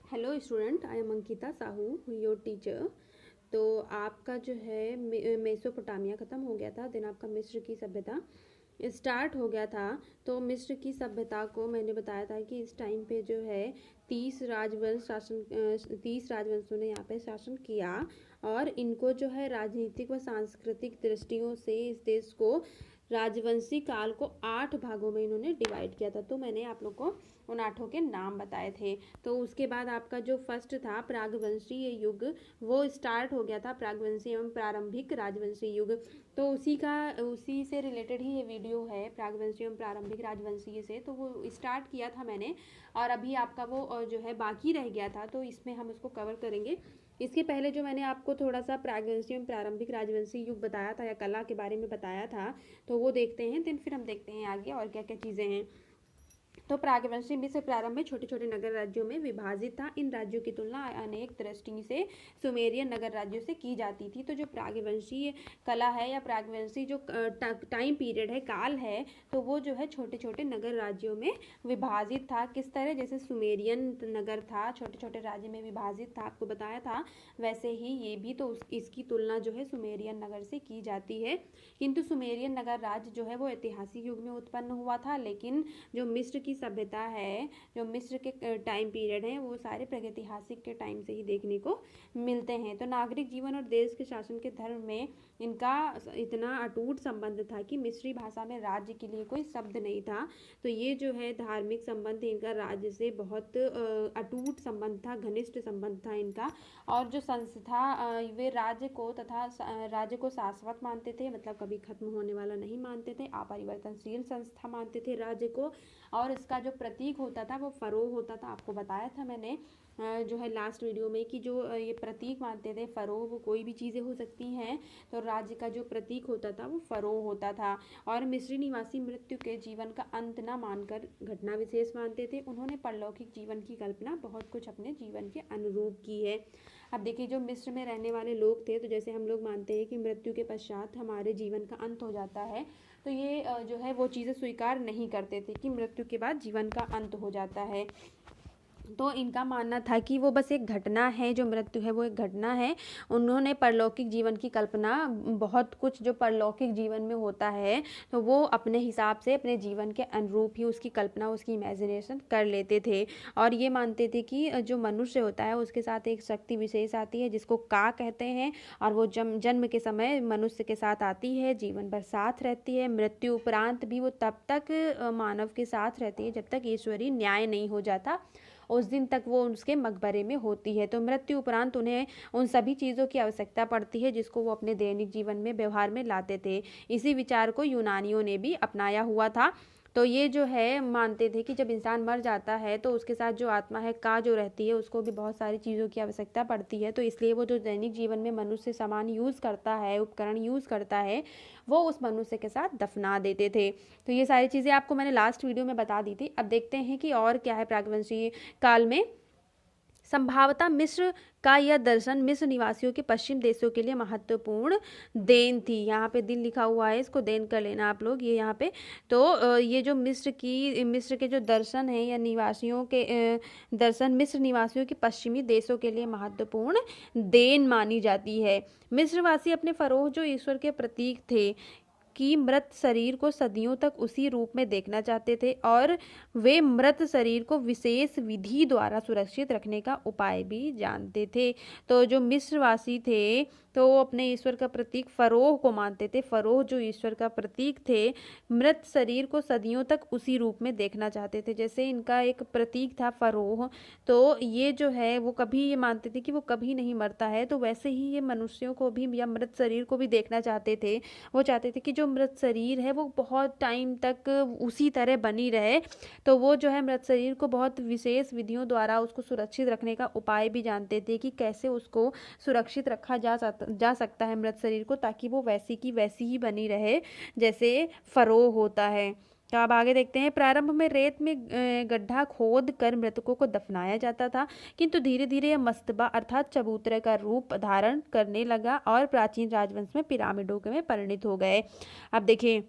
Hello student, I am Ankita Sahu, your teacher. तो आपका जो है मेसोपोटामिया ख़त्म हो गया था, देन आपका मिस्र की सभ्यता स्टार्ट हो गया था। तो मिस्र की सभ्यता को मैंने बताया था कि इस टाइम पे जो है 30 राजवंशों ने यहाँ पे शासन किया, और इनको जो है राजनीतिक व सांस्कृतिक दृष्टियों से इस देश को राजवंशी काल को 8 भागों में इन्होंने डिवाइड किया था। तो मैंने आप लोग को उन 8 के नाम बताए थे। तो उसके बाद आपका जो फर्स्ट था प्रागवंशीय युग, वो स्टार्ट हो गया था, प्रागवंशी एवं प्रारंभिक राजवंशी युग। तो उसी से रिलेटेड ही ये वीडियो है, प्रागवंशी एवं प्रारंभिक राजवंशीय से। तो वो स्टार्ट किया था मैंने, और अभी आपका वो जो है बाकी रह गया था, तो इसमें हम उसको कवर करेंगे। इसके पहले जो मैंने आपको थोड़ा सा प्रागवंशी एवं प्रारंभिक राजवंशी युग बताया था या कला के बारे में बताया था, तो वो देखते हैं, फिर हम देखते हैं आगे और क्या क्या चीज़ें हैं। तो प्रागवंशी मिस्र प्रारंभ में छोटे छोटे नगर राज्यों में विभाजित था। इन राज्यों की तुलना अनेक दृष्टि से सुमेरियन नगर राज्यों से की जाती थी। तो जो प्रागवंशी कला है या प्रागवंशी जो टाइम पीरियड है, काल है, तो वो जो है छोटे छोटे नगर राज्यों में विभाजित था। किस तरह, जैसे सुमेरियन नगर था, छोटे छोटे राज्य में विभाजित था, आपको बताया था, वैसे ही ये भी। तो इसकी तुलना जो है सुमेरियन नगर से की जाती है। किंतु सुमेरियन नगर राज्य जो है वो ऐतिहासिक युग में उत्पन्न हुआ था, लेकिन जो मिस्र की सभ्यता है, जो मिस्र के टाइम पीरियड है, वो सारे प्रागैतिहासिक के टाइम से ही देखने को मिलते हैं। तो नागरिक जीवन और देश के शासन के धर्म में इनका इतना अटूट संबंध था कि मिस्री भाषा में राज्य के लिए कोई शब्द नहीं था। तो ये जो है धार्मिक संबंध इनका राज्य से बहुत अटूट संबंध था, घनिष्ठ संबंध था इनका। और जो संस्था, वे राज्य को शाश्वत मानते थे, मतलब कभी खत्म होने वाला नहीं मानते थे, अपरिवर्तनशील संस्था मानते थे राज्य को। और इसका जो प्रतीक होता था वो फरोह होता था। आपको बताया था मैंने जो है लास्ट वीडियो में कि जो ये प्रतीक मानते थे फरोह, वो कोई भी चीज़ें हो सकती हैं, तो राज्य का जो प्रतीक होता था वो फरोह होता था। और मिस्री निवासी मृत्यु के जीवन का अंत न मानकर घटना विशेष मानते थे। उन्होंने परलौकिक जीवन की कल्पना बहुत कुछ अपने जीवन के अनुरूप की है। अब देखिए, जो मिस्र में रहने वाले लोग थे, तो जैसे हम लोग मानते हैं कि मृत्यु के पश्चात हमारे जीवन का अंत हो जाता है, तो ये जो है वो चीज़ें स्वीकार नहीं करते थे कि मृत्यु के बाद जीवन का अंत हो जाता है। तो इनका मानना था कि वो बस एक घटना है, जो मृत्यु है वो एक घटना है। उन्होंने परलौकिक जीवन की कल्पना, बहुत कुछ जो परलौकिक जीवन में होता है, तो वो अपने हिसाब से अपने जीवन के अनुरूप ही उसकी कल्पना, उसकी इमेजिनेशन कर लेते थे। और ये मानते थे कि जो मनुष्य होता है उसके साथ एक शक्ति विशेष आती है जिसको का कहते हैं, और वो जन्म के समय मनुष्य के साथ आती है, जीवन भर साथ रहती है, मृत्यु उपरांत भी वो तब तक मानव के साथ रहती है जब तक ईश्वरीय न्याय नहीं हो जाता, उस दिन तक वो उसके मकबरे में होती है। तो मृत्यु उपरांत उन्हें उन सभी चीज़ों की आवश्यकता पड़ती है जिसको वो अपने दैनिक जीवन में व्यवहार में लाते थे। इसी विचार को यूनानियों ने भी अपनाया हुआ था। तो ये जो है मानते थे कि जब इंसान मर जाता है तो उसके साथ जो आत्मा है का जो रहती है, उसको भी बहुत सारी चीज़ों की आवश्यकता पड़ती है। तो इसलिए वो जो दैनिक जीवन में मनुष्य सामान यूज़ करता है, उपकरण यूज़ करता है, वो उस मनुष्य के साथ दफना देते थे। तो ये सारी चीज़ें आपको मैंने लास्ट वीडियो में बता दी थी। अब देखते हैं कि और क्या है प्रागवंशी काल में। संभवतः मिस्र का यह दर्शन मिस्र निवासियों के पश्चिम देशों के लिए महत्वपूर्ण देन थी। यहाँ पे दिन लिखा हुआ है, इसको देन कर लेना आप लोग, ये यहाँ पे। तो ये जो मिस्र के जो दर्शन है या निवासियों के दर्शन मिस्र निवासियों के पश्चिमी देशों के लिए महत्वपूर्ण देन मानी जाती है। मिस्रवासी अपने फरोह जो ईश्वर के प्रतीक थे कि मृत शरीर को सदियों तक उसी रूप में देखना चाहते थे, और वे मृत शरीर को विशेष विधि द्वारा सुरक्षित रखने का उपाय भी जानते थे। तो जो मिस्रवासी थे तो वो अपने ईश्वर का प्रतीक फरोह को मानते थे। फरोह जो ईश्वर का प्रतीक थे, मृत शरीर को सदियों तक उसी रूप में देखना चाहते थे। जैसे इनका एक प्रतीक था फरोह, तो ये जो है वो कभी ये मानते थे कि वो कभी नहीं मरता है, तो वैसे ही ये मनुष्यों को भी या मृत शरीर को भी देखना चाहते थे। वो चाहते थे कि जो मृत शरीर है वो बहुत टाइम तक उसी तरह बनी रहे। तो वो जो है मृत शरीर को बहुत विशेष विधियों द्वारा उसको सुरक्षित रखने का उपाय भी जानते थे कि कैसे उसको सुरक्षित रखा जा सकता है मृत शरीर को, ताकि वो वैसी की वैसी ही बनी रहे जैसे फरोह होता है। तो अब आगे देखते हैं। प्रारंभ में रेत में गड्ढा खोद कर मृतकों को दफनाया जाता था, किंतु धीरे धीरे यह मस्तबा अर्थात चबूतरे का रूप धारण करने लगा और प्राचीन राजवंश में पिरामिडों में परिणित हो गए। अब देखिए,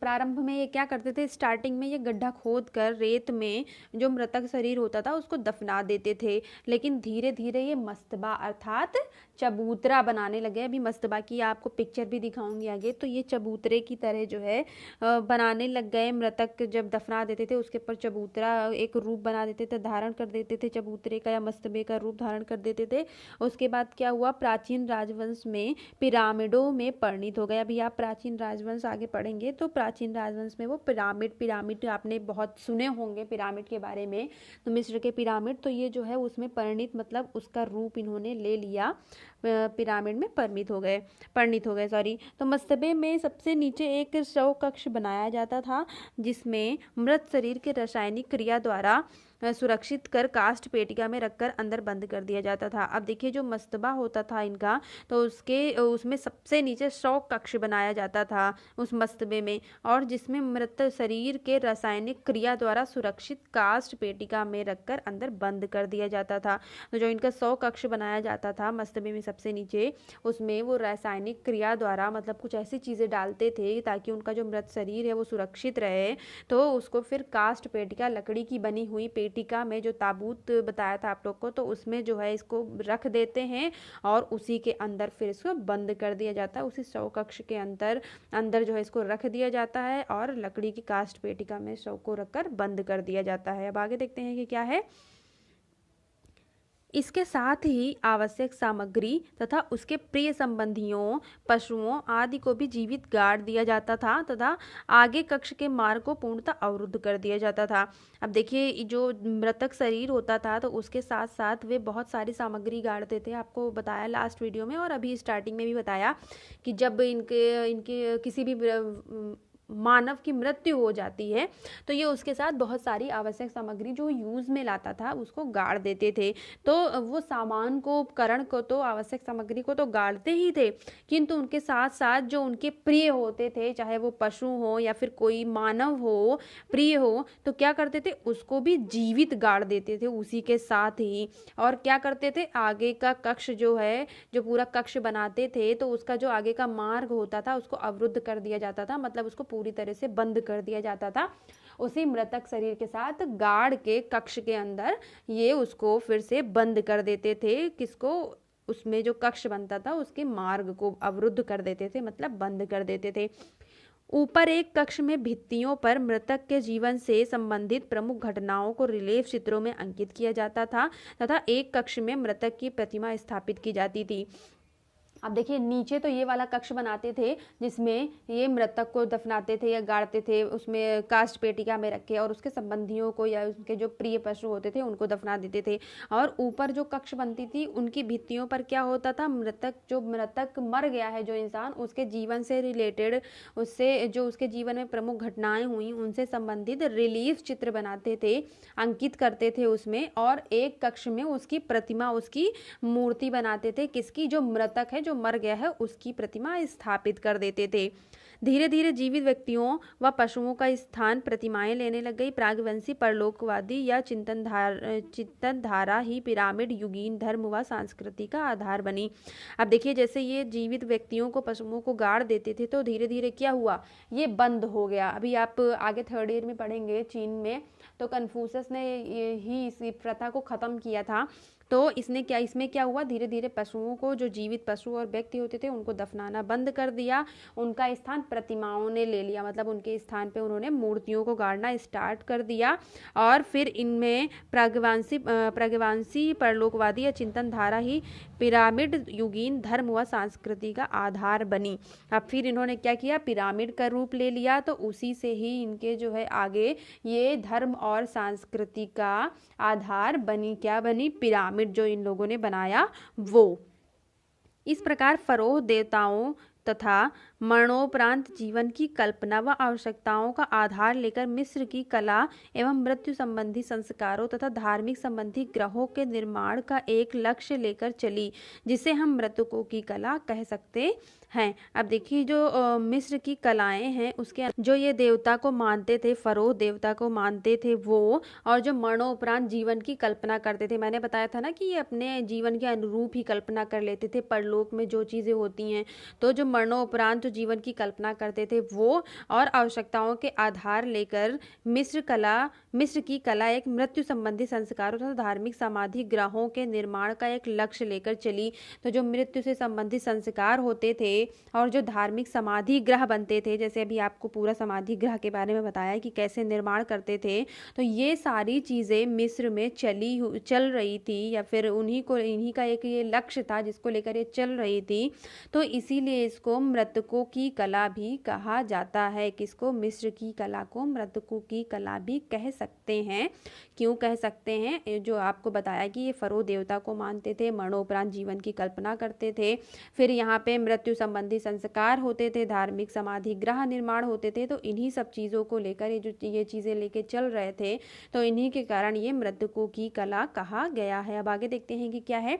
प्रारंभ में ये क्या करते थे, स्टार्टिंग में ये गड्ढा खोद कर रेत में जो मृतक शरीर होता था उसको दफना देते थे, लेकिन धीरे धीरे ये मस्तबा अर्थात चबूतरा बनाने लगे। अभी मस्तबा की आपको पिक्चर भी दिखाऊंगी आगे। तो ये चबूतरे की तरह जो है बनाने लग गए। मृतक जब दफना देते थे उसके ऊपर चबूतरा एक रूप बना देते थे, धारण कर देते थे चबूतरे का या मस्तबे का रूप धारण कर देते थे। उसके बाद क्या हुआ, प्राचीन राजवंश में पिरामिडों में परिणित हो गया। अभी आप प्राचीन राजवंश आगे पढ़ेंगे तो प्राचीन राजवंश में वो पिरामिड आपने बहुत सुने होंगे पिरामिड के बारे में, तो मिस्र के पिरामिड, तो ये जो है उसमें परिणित मतलब उसका रूप इन्होंने ले लिया, पिरामिड में परिणित हो गए सॉरी। तो मस्तबे में सबसे नीचे एक शव कक्ष बनाया जाता था जिसमें मृत शरीर के रासायनिक क्रिया द्वारा सुरक्षित कर कास्ट पेटिका में रखकर अंदर बंद कर दिया जाता था। अब देखिए जो मस्तबा होता था इनका, तो उसमें सबसे नीचे शव कक्ष बनाया जाता था उस मस्तबे में, और जिसमें मृत शरीर के रासायनिक क्रिया द्वारा सुरक्षित कास्ट पेटिका में रखकर अंदर बंद कर दिया जाता था। तो जो इनका शव कक्ष बनाया जाता था मस्तबे में सबसे नीचे, उसमें वो रासायनिक क्रिया द्वारा मतलब कुछ ऐसी चीज़ें डालते थे ताकि उनका जो मृत शरीर है वो सुरक्षित रहे। तो उसको फिर कास्ट पेटिका, लकड़ी की बनी हुई पेटिका में, जो ताबूत बताया था आप लोग को, तो उसमें जो है इसको रख देते हैं और उसी के अंदर फिर इसको बंद कर दिया जाता है। उसी शव कक्ष के अंदर जो है इसको रख दिया जाता है और लकड़ी की कास्ट पेटिका में शव को रखकर बंद कर दिया जाता है। अब आगे देखते हैं कि क्या है। इसके साथ ही आवश्यक सामग्री तथा उसके प्रिय संबंधियों, पशुओं आदि को भी जीवित गाड़ दिया जाता था तथा आगे कक्ष के मार्ग को पूर्णतः अवरुद्ध कर दिया जाता था। अब देखिए जो मृतक शरीर होता था तो उसके साथ साथ वे बहुत सारी सामग्री गाड़ते थे। आपको बताया लास्ट वीडियो में और अभी स्टार्टिंग में भी बताया कि जब इनके किसी भी मानव की मृत्यु हो जाती है तो ये उसके साथ बहुत सारी आवश्यक सामग्री जो यूज में लाता था उसको गाड़ देते थे। तो वो सामान को, उपकरण को, तो आवश्यक सामग्री को तो गाड़ते ही थे, किंतु उनके साथ साथ जो उनके प्रिय होते थे, चाहे वो पशु हो या फिर कोई मानव हो, प्रिय हो, तो क्या करते थे, उसको भी जीवित गाड़ देते थे उसी के साथ ही। और क्या करते थे, आगे का कक्ष जो है, जो पूरा कक्ष बनाते थे, तो उसका जो आगे का मार्ग होता था उसको अवरुद्ध कर दिया जाता था, मतलब उसको पूरी तरह से बंद कर दिया जाता था। उसी मृतक शरीर के साथ गाड़ के कक्ष के अंदर ये उसको फिर से बंद कर देते थे। किसको, उसमें जो कक्ष बनता था उसके मार्ग को अवरुद्ध कर देते थे, मतलब बंद कर देते थे। ऊपर एक कक्ष में भित्तियों पर मृतक के जीवन से संबंधित प्रमुख घटनाओं को रिलीफ चित्रों में अंकित किया जाता था तथा एक कक्ष में मृतक की प्रतिमा स्थापित की जाती थी। अब देखिए नीचे तो ये वाला कक्ष बनाते थे जिसमें ये मृतक को दफनाते थे या गाड़ते थे, उसमें कास्ट पेटिका में रखे, और उसके संबंधियों को या उनके जो प्रिय पशु होते थे उनको दफना देते थे। और ऊपर जो कक्ष बनती थी उनकी भित्तियों पर क्या होता था, मृतक मर गया है जो इंसान, उसके जीवन से रिलेटेड, उससे जो उसके जीवन में प्रमुख घटनाएं हुई उनसे संबंधित रिलीफ चित्र बनाते थे, अंकित करते थे उसमें। और एक कक्ष में उसकी प्रतिमा, उसकी मूर्ति बनाते थे, किसकी, जो मृतक है, जो मर गया है, उसकी प्रतिमा स्थापित कर देते थे। धीरे धीरे जीवित व्यक्तियों व पशुओं का स्थान प्रतिमाएं लेने लग गई। प्रागवंशी परलोकवादी या चिंतन धारा ही पिरामिड युगीन धर्म व संस्कृति का आधार बनी। अब देखिए जैसे ये जीवित व्यक्तियों को, पशुओं को गाड़ देते थे तो धीरे धीरे क्या हुआ, ये बंद हो गया। अभी आप आगे थर्ड ईयर में पढ़ेंगे चीन में, तो कन्फ्यूशस ने ही इस प्रथा को खत्म किया था। तो इसमें क्या हुआ, धीरे धीरे पशुओं को, जो जीवित पशु और व्यक्ति होते थे, उनको दफनाना बंद कर दिया, उनका स्थान प्रतिमाओं ने ले लिया, मतलब उनके स्थान पे उन्होंने मूर्तियों को गाड़ना स्टार्ट कर दिया। और फिर इनमें प्रागवंशी परलोकवादी या चिंतन धारा ही पिरामिड युगीन धर्म व संस्कृति का आधार बनी। अब फिर इन्होंने क्या किया, पिरामिड का रूप ले लिया, तो उसी से ही इनके जो है आगे ये धर्म और संस्कृति का आधार बनी। क्या बनी, पिरामिड जो इन लोगों ने बनाया वो। इस प्रकार फरोह देवताओं तथा मरणोपरांत जीवन की कल्पना व आवश्यकताओं का आधार लेकर मिस्र की कला एवं मृत्यु संबंधी संस्कारों तथा धार्मिक संबंधी ग्रहों के निर्माण का एक लक्ष्य लेकर चली, जिसे हम मृतकों की कला कह सकते हैं। अब देखिए जो मिस्र की कलाएं हैं उसके जो ये देवता को मानते थे, फरोह देवता को मानते थे वो, और जो मरणोपरांत जीवन की कल्पना करते थे, मैंने बताया था ना कि ये अपने जीवन के अनुरूप ही कल्पना कर लेते थे, परलोक में जो चीज़ें होती हैं। तो जो मरणोपरांत जीवन की कल्पना करते थे वो, और आवश्यकताओं के आधार लेकर मिस्र की कला एक मृत्यु संबंधी संस्कारों तथा धार्मिक समाधि ग्रहों के निर्माण का एक लक्ष्य लेकर चली। तो जो मृत्यु से संबंधित संस्कार होते थे और जो धार्मिक समाधि ग्रह बनते थे, जैसे अभी आपको पूरा समाधि ग्रह के बारे में बताया कि कैसे निर्माण करते थे, तो ये सारी चीज़ें मिस्र में चल रही थी, या फिर इन्हीं का एक ये लक्ष्य था जिसको लेकर ये चल रही थी। तो इसीलिए इसको मृतकों की कला भी कहा जाता है। किसको? मिस्र की कला को मृतकों की कला भी कह सकते हैं। क्यों कह सकते हैं? जो आपको बताया कि ये फरो देवता को मानते थे, मरणोपरांत जीवन की कल्पना करते थे, फिर यहाँ पे मृत्यु संबंधी संस्कार होते थे, धार्मिक समाधि ग्रह निर्माण होते थे। तो इन्हीं सब चीज़ों को लेकर ये चीज़ें लेके चल रहे थे, तो इन्हीं के कारण ये मृतकों की कला कहा गया है। अब आगे देखते हैं कि क्या है।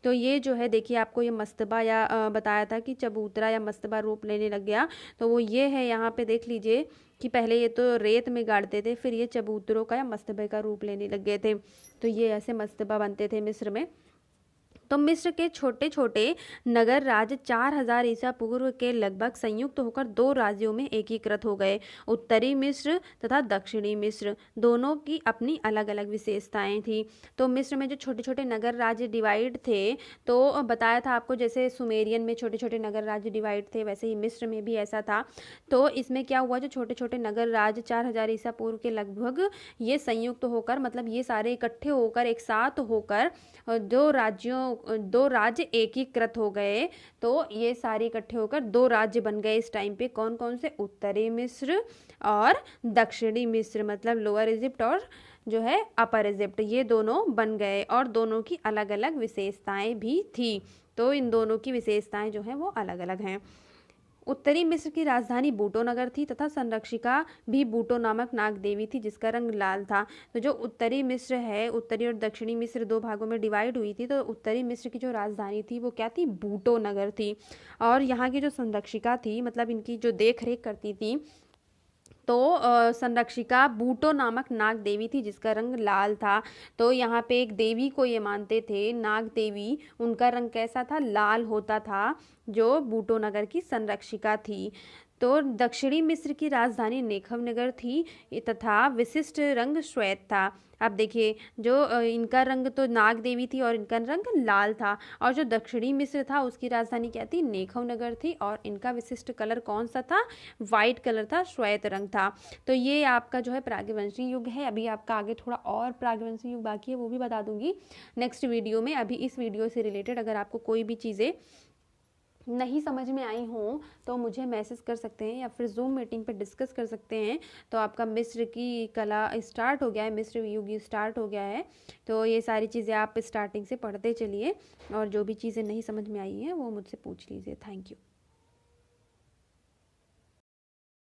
तो ये जो है देखिए, आपको ये मस्तबा या बताया था कि चबूतरा या मस्तबा रूप लेने लग गया, तो वो ये है, यहाँ पे देख लीजिए कि पहले ये तो रेत में गाड़ते थे, फिर ये चबूतरों का या मस्तबे का रूप लेने लग गए थे। तो ये ऐसे मस्तबा बनते थे मिस्र में। तो मिस्र के छोटे छोटे नगर राज्य 4000 ईसा पूर्व के लगभग संयुक्त होकर दो राज्यों में एकीकृत हो गए। उत्तरी मिस्र तथा दक्षिणी मिस्र दोनों की अपनी अलग अलग विशेषताएं थी। तो मिस्र में जो छोटे छोटे नगर राज्य डिवाइड थे, तो बताया था आपको, जैसे सुमेरियन में छोटे छोटे नगर राज्य डिवाइड थे, वैसे ही मिस्र में भी ऐसा था। तो इसमें क्या हुआ, जो छोटे छोटे नगर राज्य 4000 ईसा पूर्व के लगभग ये संयुक्त होकर, मतलब ये सारे इकट्ठे होकर, एक साथ होकर दो राज्य एकीकृत हो गए। तो ये सारे इकट्ठे होकर दो राज्य बन गए इस टाइम पे। कौन कौन से? उत्तरी मिस्र और दक्षिणी मिस्र, मतलब लोअर इजिप्ट और जो है अपर इजिप्ट, ये दोनों बन गए, और दोनों की अलग अलग विशेषताएं भी थी। तो इन दोनों की विशेषताएं जो हैं वो अलग अलग हैं। उत्तरी मिस्र की राजधानी बूटो नगर थी तथा संरक्षिका भी बूटो नामक नाग देवी थी जिसका रंग लाल था। तो जो उत्तरी मिस्र है, उत्तरी और दक्षिणी मिस्र दो भागों में डिवाइड हुई थी। तो उत्तरी मिस्र की जो राजधानी थी वो क्या थी? बूटो नगर थी। और यहाँ की जो संरक्षिका थी, मतलब इनकी जो देख रेख करती थी, तो संरक्षिका बूटो नामक नाग देवी थी जिसका रंग लाल था। तो यहाँ पे एक देवी को ये मानते थे, नाग देवी, उनका रंग कैसा था? लाल होता था, जो बूटो नगर की संरक्षिका थी। तो दक्षिणी मिस्र की राजधानी नेखव नगर थी तथा विशिष्ट रंग श्वेत था। अब देखिए, जो इनका रंग तो नाग देवी थी और इनका रंग लाल था, और जो दक्षिणी मिस्र था उसकी राजधानी क्या थी? नेखव नगर थी, और इनका विशिष्ट कलर कौन सा था? वाइट कलर था, श्वेत रंग था। तो ये आपका जो है प्राग्वंशी युग है। अभी आपका आगे थोड़ा और प्राग्वंशी युग बाकी है, वो भी बता दूंगी नेक्स्ट वीडियो में। अभी इस वीडियो से रिलेटेड अगर आपको कोई भी चीज़ें नहीं समझ में आई हो तो मुझे मैसेज कर सकते हैं, या फिर जूम मीटिंग पे डिस्कस कर सकते हैं। तो आपका मिस्र की कला स्टार्ट हो गया है, मिस्र युग स्टार्ट हो गया है। तो ये सारी चीज़ें आप स्टार्टिंग से पढ़ते चलिए, और जो भी चीज़ें नहीं समझ में आई हैं वो मुझसे पूछ लीजिए। Thank you.